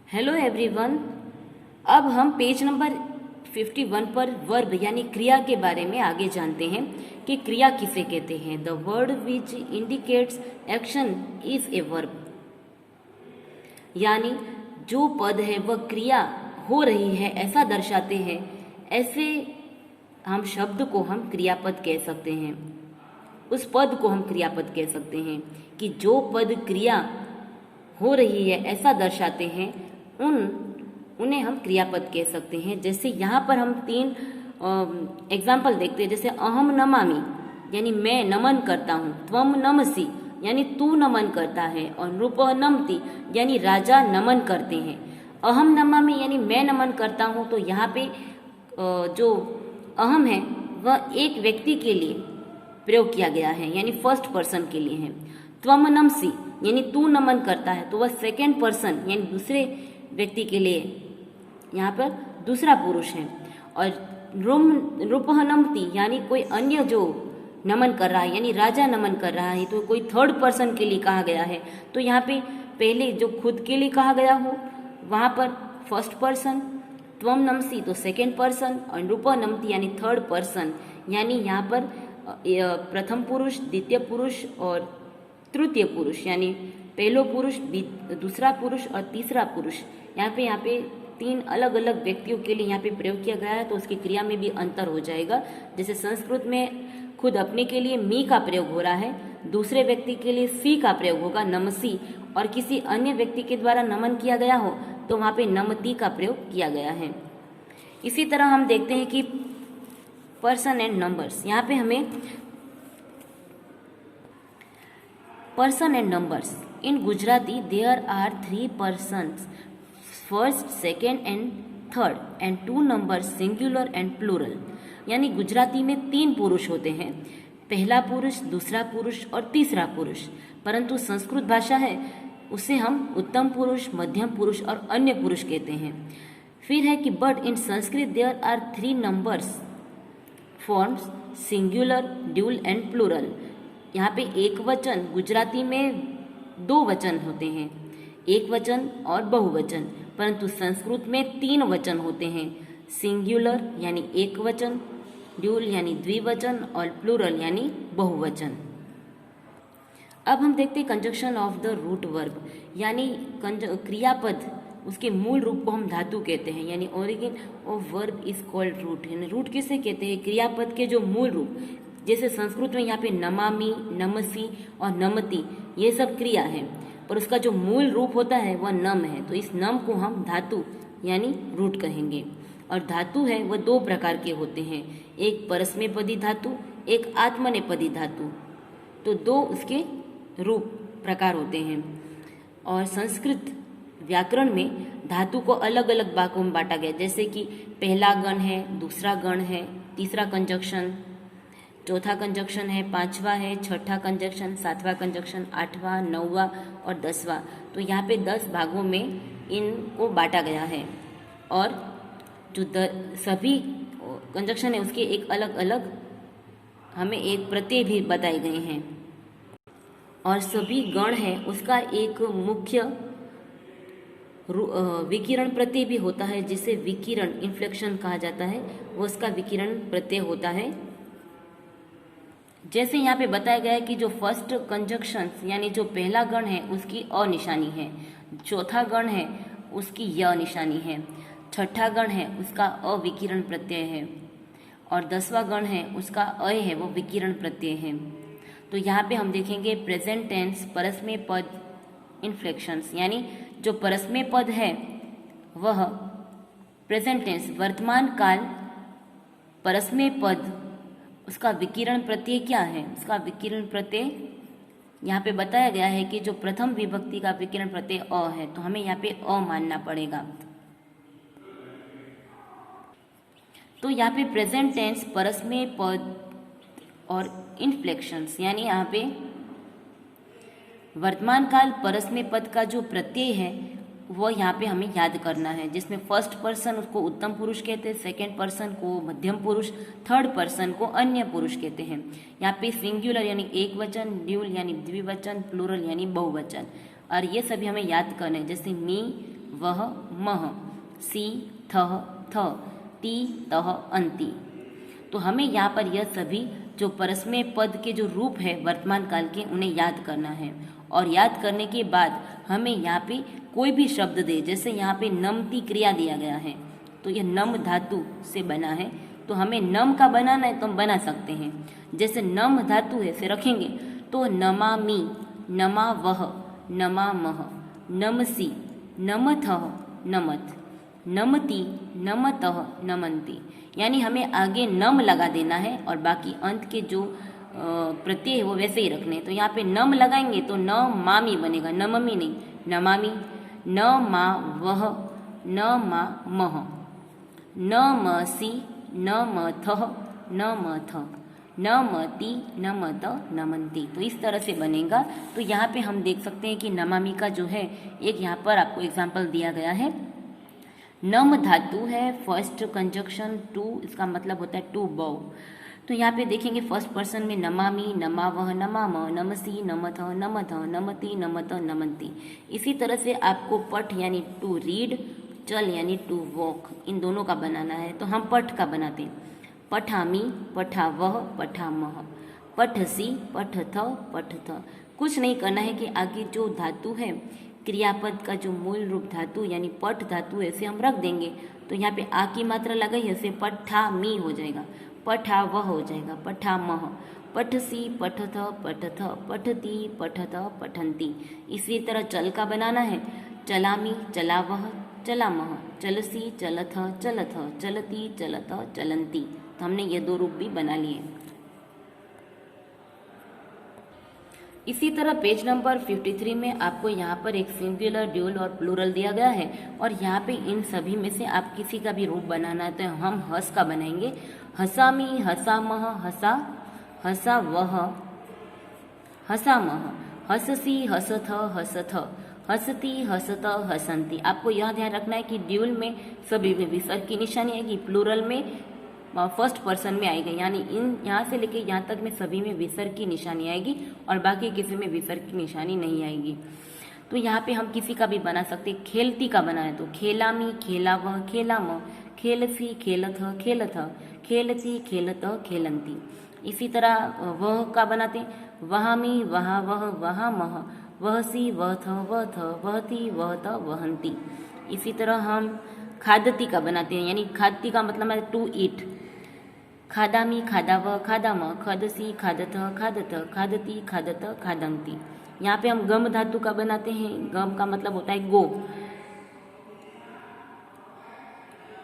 Hello everyone. अब हम page number 51 पर वर्ब यानी क्रिया के बारे में आगे जानते हैं कि क्रिया किसे कहते हैं। The word which indicates action is a verb, यानी जो पद है वह क्रिया हो रही है ऐसा दर्शाते हैं। ऐसे हम शब्द को हम क्रियापद कह सकते हैं, उस पद को हम क्रियापद कह सकते हैं कि जो पद क्रिया हो रही है ऐसा दर्शाते हैं उन्हें हम क्रियापद कह सकते हैं। जैसे यहाँ पर हम 3 एग्जाम्पल देखते हैं। जैसे अहम नमामि यानी मैं नमन करता हूँ, त्वम नमसि यानी तू नमन करता है, और नृपः नमति यानी राजा नमन करते हैं। अहम नमामि यानी मैं नमन करता हूँ, तो यहाँ पे जो अहम है वह एक व्यक्ति के लिए प्रयोग किया गया है, यानी फर्स्ट पर्सन के लिए है। त्वम नमसि यानी तू नमन करता है, तो वह सेकेंड पर्सन यानी दूसरे व्यक्ति के लिए यहाँ पर दूसरा पुरुष है। और नृपः नमति यानी कोई अन्य जो नमन कर रहा है, यानी राजा नमन कर रहा है, तो कोई थर्ड पर्सन के लिए कहा गया है। तो यहाँ पे पहले जो खुद के लिए कहा गया हो वहाँ पर फर्स्ट पर्सन, त्वम नमसि तो सेकेंड पर्सन, और नृपः नमति यानी थर्ड पर्सन, यानी यहाँ पर प्रथम पुरुष, द्वितीय पुरुष और तृतीय पुरुष, यानी पहलो पुरुष, दूसरा पुरुष और तीसरा पुरुष। यहाँ पे 3 अलग अलग व्यक्तियों के लिए यहाँ पे प्रयोग किया गया है, तो उसकी क्रिया में भी अंतर हो जाएगा। जैसे संस्कृत में खुद अपने के लिए मी का प्रयोग हो रहा है, दूसरे व्यक्ति के लिए सी का प्रयोग होगा नमसी, और किसी अन्य व्यक्ति के द्वारा नमन किया गया हो तो वहाँ पे नमति का प्रयोग किया गया है। इसी तरह हम देखते हैं कि पर्सन एंड नंबर्स। यहाँ पे हमें person and numbers in Gujarati there are 3 persons, first, second and third, and 2 numbers singular and plural. यानी गुजराती में 3 पुरुष होते हैं, पहला पुरुष, दूसरा पुरुष और तीसरा पुरुष। परंतु संस्कृत भाषा है उसे हम उत्तम पुरुष, मध्यम पुरुष और अन्य पुरुष कहते हैं। फिर है कि but in Sanskrit there are 3 numbers forms, singular, dual and plural. यहाँ पे एक वचन, गुजराती में 2 वचन होते हैं, एक वचन और बहुवचन, परंतु संस्कृत में 3 वचन होते हैं, सिंगुलर यानी एक वचन, ड्यूल यानी द्विवचन और प्लूरल यानी बहुवचन। अब हम देखते हैं conjunction of the root verb, यानी क्रियापद उसके मूल रूप को हम धातु कहते हैं, यानी origin of verb is called root. यानी रूट किसे कहते हैं? क्रियापद के जो मूल रूप। जैसे संस्कृत में यहाँ पे नमामि, नमसि और नमति ये सब क्रिया है, पर उसका जो मूल रूप होता है वह नम है, तो इस नम को हम धातु यानी रूट कहेंगे। और धातु है वह 2 प्रकार के होते हैं, एक परस्मैपदी धातु, एक आत्मनेपदी धातु। तो 2 उसके रूप प्रकार होते हैं। और संस्कृत व्याकरण में धातु को अलग अलग भागों में बांटा गया, जैसे कि पहला गण है, दूसरा गण है, तीसरा कंजक्शन, चौथा कंजक्शन है, 5वां है, छठा कंजक्शन, 7वां कंजक्शन, 8वां, 9वां और 10वां। तो यहाँ पे 10 भागों में इनको बांटा गया है, और जो सभी कंजक्शन है उसके एक अलग अलग हमें एक प्रत्यय भी बताए गए हैं। और सभी गण है उसका एक मुख्य विकिरण प्रत्यय भी होता है, जिसे विकिरण इन्फ्लेक्शन कहा जाता है, वो उसका विकिरण प्रत्यय होता है। जैसे यहाँ पे बताया गया है कि जो फर्स्ट कंजक्शन यानी जो पहला गण है उसकी अ निशानी है, चौथा गण है उसकी य निशानी है, छठा गण है उसका अविकिरण प्रत्यय है, और 10वां गण है उसका अ है वो विकिरण प्रत्यय है। तो यहाँ पे हम देखेंगे प्रेजेंट टेंस, परस्मय पद, इन्फ्लेक्शंस, यानी जो परस्मय पद है वह प्रेजेंट टेंस वर्तमान काल परस्मय पद, उसका विकिरण प्रत्यय क्या है? उसका विकिरण प्रत्यय यहाँ पे बताया गया है कि जो प्रथम विभक्ति का विकिरण प्रत्यय अ है, तो हमें यहाँ पे अ मानना पड़ेगा। तो यहाँ पे प्रेजेंट टेंस, परस्मय पद और इन्फ्लेक्शंस, यानी यहाँ पे वर्तमान काल परस्मय पद का जो प्रत्यय है वो यहाँ पे हमें याद करना है, जिसमें फर्स्ट पर्सन उसको उत्तम पुरुष कहते हैं, सेकेंड पर्सन को मध्यम पुरुष, थर्ड पर्सन को अन्य पुरुष कहते हैं। यहाँ पे सिंगुलर यानी एक वचन, ड्यूल यानी द्विवचन, प्लूरल यानी बहुवचन, और ये सभी हमें याद करना है। जैसे मी, वह मह, सी थह थ, ती तह अंति। तो हमें यहाँ पर यह सभी जो परस्मय पद के जो रूप है वर्तमान काल के, उन्हें याद करना है। और याद करने के बाद हमें यहाँ पे कोई भी शब्द दे, जैसे यहाँ पे नमती क्रिया दिया गया है, तो यह नम धातु से बना है, तो हमें नम का बनाना है तो हम बना सकते हैं। जैसे नम धातु है, से रखेंगे तो नमामि, नमावह, नमामह, नमसि, नमथः, नमत, नमति, नमतः, नमन्ति। यानी हमें आगे नम लगा देना है और बाकी अंत के जो प्रत्यय है वो वैसे ही रखने हैं। तो यहाँ पे नम लगाएंगे तो न मामी बनेगा, नममी नहीं, नमामि, न मा वह, न मा मह, न मसी, न मथः, न मथ, न मति, न मत, नमन्ति। तो इस तरह से बनेगा। तो यहाँ पे हम देख सकते हैं कि नमामि का जो है एक यहाँ पर आपको एग्जाम्पल दिया गया है। नम धातु है, फर्स्ट कंजक्शन टू, इसका मतलब होता है टू बो। तो यहाँ पे देखेंगे फर्स्ट पर्सन में नमामि, नमावह, नमाम, नमसी, नमथ, नमथ, नमति, नमत, नमन्ति। इसी तरह से आपको पठ यानी टू रीड, चल यानी टू वॉक, इन दोनों का बनाना है। तो हम पठ का बनाते हैं। पठामि, पठावह, पठामह, पठसी, पठथ, पठथ। कुछ नहीं करना है कि आगे जो धातु है, क्रियापद का जो मूल रूप धातु यानी पठ धातु है, इसे हम रख देंगे। तो यहाँ पे आ की मात्रा लगाई है, इसे पठामी हो जाएगा, पठावह हो जाएगा, पठामह, पठसी, पठथ, पठथ, पठती, पठत, पठन्ति। इसी तरह चल का बनाना है। चलामी, चलावह, चलामह, चलसी, चलथ, चलथ, चलती, चलत, चलन्ति। तो हमने ये दो रूप भी बना लिए। इसी तरह पेज नंबर 53 में आपको यहाँ पर एक सिंगुलर, ड्यूल और प्लूरल दिया गया है और यहाँ पे इन सभी में से आप किसी का भी रूप बनाना है। तो हम हस का बनाएंगे। हसामी, हसामह, हसा, हसावह, हसामह, हससी, हसथ, हसथ, हसती, हसत, हसन्ति। आपको यह ध्यान रखना है कि ड्यूल में सभी में विसर्ग की निशानी आएगी, प्लूरल में फर्स्ट पर्सन में आएगी, यानी इन यहाँ से लेके यहाँ तक में सभी में विसर्ग की निशानी आएगी और बाकी किसी में विसर्ग की निशानी नहीं आएगी। तो यहाँ पे हम किसी का भी बना सकते। खेलती का बनाए तो खेलामी, खेलावह, खेलाम, खेलसी, खेलथ, खेलथ, खेलती, खेलत, खेलन्ति। इसी तरह वह का बनाते वहामी, वहावह, वहामह, वहसी, वहथ, वहथ, वहती, वहत, वहन्ति। इसी तरह हम खादती का बनाते हैं, यानी खादती का मतलब है टू ईट। खादामी, खादाव, खादाम, खदसी, खादथ, खादत, खादती, खादत, खादन्ति। यहाँ पे हम गम धातु का बनाते हैं। गम का मतलब होता है गो।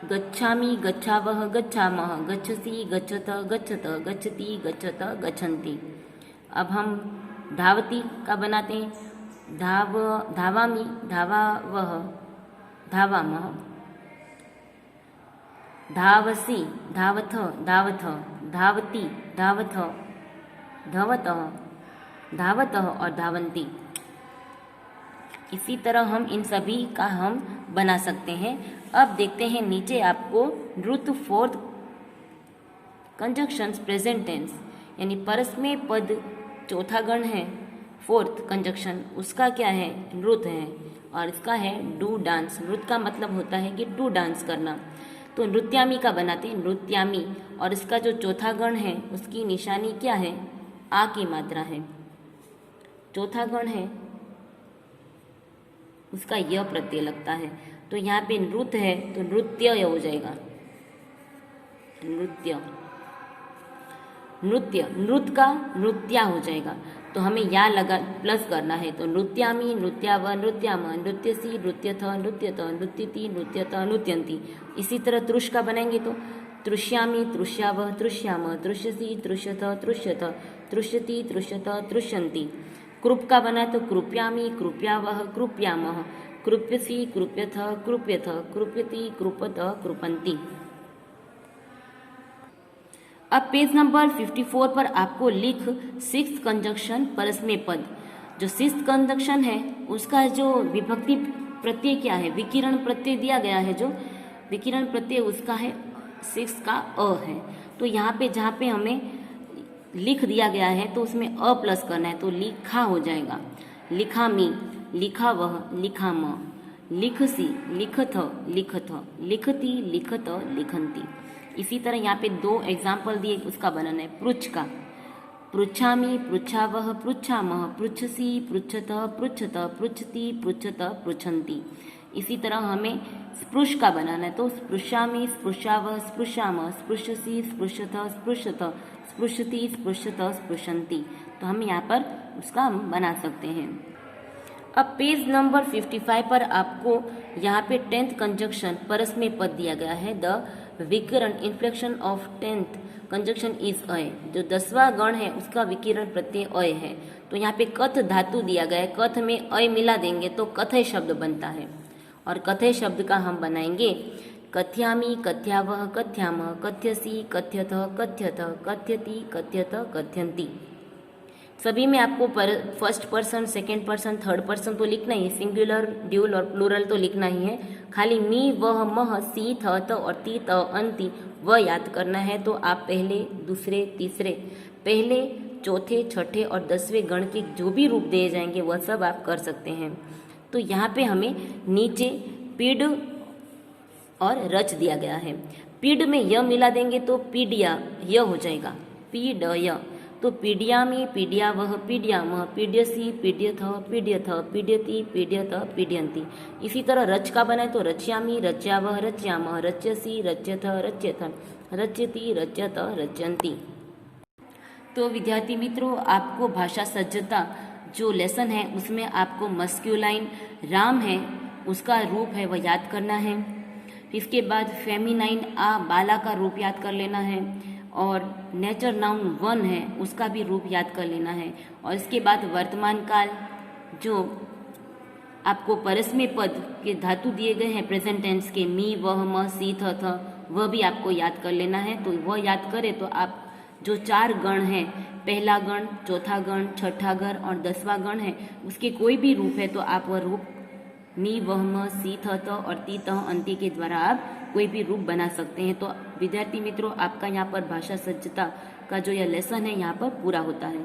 गच्छामी, गच्छावह, गच्छामः, गच्छसी, गच्छत, गच्छत, गच्छति, गच्छत, गच्छन्ति। अब हम धावती का बनाते हैं। धावामी, धावावह, धावामः, धावसी, धावथ, धावथ, धावती, धावथ, धवतः, धावतः और धावन्ति। इसी तरह हम इन सभी का हम बना सकते हैं। अब देखते हैं नीचे आपको नृत फोर्थ कंजक्शंस प्रेजेंट टेंस यानी परस्मय पद चौथा गण है, फोर्थ कंजक्शन, उसका क्या है, नृत है और इसका है डू डांस। नृत का मतलब होता है कि डू डांस करना। तो नृत्यामी का बनाते हैं, नृत्यामी, और इसका जो चौथा गण है उसकी निशानी क्या है, आ की मात्रा है। चौथा गण है उसका य प्रत्यय लगता है। तो यहाँ पे नृत्य है तो नृत्य हो जाएगा, नृत्य, नृत्य, नृत्य का नृत्या हो जाएगा। तो हमें या लगा प्लस करना है। तो नृत्यामी, नृत्याव, नृत्याम, नृत्यसी, नृत्यथ, नृत्यत, नृत्यति, नृत्यत, नृत्यन्ति। इसी तरह तृष का बनाएंगे तो तृष्यामी, तृष्याव, तृष्याम, तृष्यसी, तृष्यथ, तृष्यत, तृष्यति, तृष्यत, तृष्यन्ति। कृप का बना तो कृप्यामी, कृप्यावह, कृप्यामः, कृप्यसी, कृप्यथ, कृप्यथ, कृप्यति, कृपत, कृपन्ति। अब पेज नंबर 54 पर आपको लिख सिक्स्थ कंजक्शन परस्मय पद। जो सिक्स्थ कंजक्शन है उसका जो विभक्ति प्रत्यय क्या है, विकिरण प्रत्यय दिया गया है, जो विकिरण प्रत्यय उसका है सिक्स का अ है। तो यहाँ पे जहाँ पे हमें लिख दिया गया है तो उसमें अ प्लस करना है, तो लिखा हो जाएगा। लिखामी, लिखावह, लिखाम, लिखसी, लिखथ, लिखथ, लिखती, लिखत, लिखन्ति। इसी तरह यहाँ पे दो एग्जाम्पल दिए, उसका बनना है पृच्छ का। पृच्छामि, पृच्छावः, पृच्छामः, पृच्छसि, पृच्छतः, पृच्छत, पृच्छति, पृच्छत, पृच्छन्ति। इसी तरह हमें स्पृश का बनाना है, तो स्पृशामि, स्पृशावः, स्पृशामः, स्पृशसि, स्पृशतः, स्पृशत, स्पृशति, स्पृशत, स्पृशन्ति। तो हम यहाँ पर उसका हम बना सकते हैं। अब पेज नंबर 55 पर आपको यहाँ पे 10th कंजक्शन परस्मय पद दिया गया है। द विकरण inflection of 10th conjunction is अय। जो 10वां गण है उसका विकिरण प्रत्यय अय है। तो यहाँ पे कथ धातु दिया गया है, कथ में अय मिला देंगे तो कथय शब्द बनता है। और कथय शब्द का हम बनाएंगे कथ्यामि, कथ्यावः, कथ्यामः, कथ्यसि, कथ्यतः, कथ्यत, कथ्यति, कथ्यत, कथ्यन्ति। सभी में आपको first person, second person, third person तो लिखना ही है, सिंगुलर, ड्यूल और प्लूरल तो लिखना ही है। खाली मी, वह, मह, सी, थ, त और ती, त, अंति वह याद करना है। तो आप पहले, दूसरे, तीसरे, पहले, चौथे, छठे और 10वें गण के जो भी रूप दिए जाएंगे वह सब आप कर सकते हैं। तो यहाँ पे हमें नीचे पीड और रच दिया गया है। पीड में य मिला देंगे तो पीडिया य हो जाएगा, पीड य। तो पीडियामि, पीडियावः, पीडियामः, पीड्यसि, पीड्यथ, पीड्यथ, पीड्यति, पीड्यत, पीड्यन्ति। इसी तरह रच का बनाए तो रच्यामि, रच्यावः, रच्यामः, रच्यसि, रच्यथ, रच्यथ, रच्यति, रच्यत, रच्यन्ति। तो विद्यार्थी मित्रों, आपको भाषा सज्जता जो लेसन है उसमें आपको मस्क्यूलाइन राम है उसका रूप है वह याद करना है। इसके बाद फेमिनाइन आ बाला का रूप याद कर लेना है। और नेचर नाउन वन है उसका भी रूप याद कर लेना है। और इसके बाद वर्तमान काल जो आपको परस्मय पद के धातु दिए गए हैं प्रेजेंट टेंस के, मी, वह, म, सी, थ, वह भी आपको याद कर लेना है। तो वह याद करें तो आप जो 4 गण हैं, पहला गण, चौथा गण, छठा गण और 10वां गण है, उसके कोई भी रूप है तो आप वह रूप मी, वह, म, सी, थ, त और ती, त, अंति के द्वारा आप कोई भी रूप बना सकते हैं। तो विद्यार्थी मित्रों, आपका यहाँ पर भाषा सज्जता का जो यह लेसन है यहाँ पर पूरा होता है।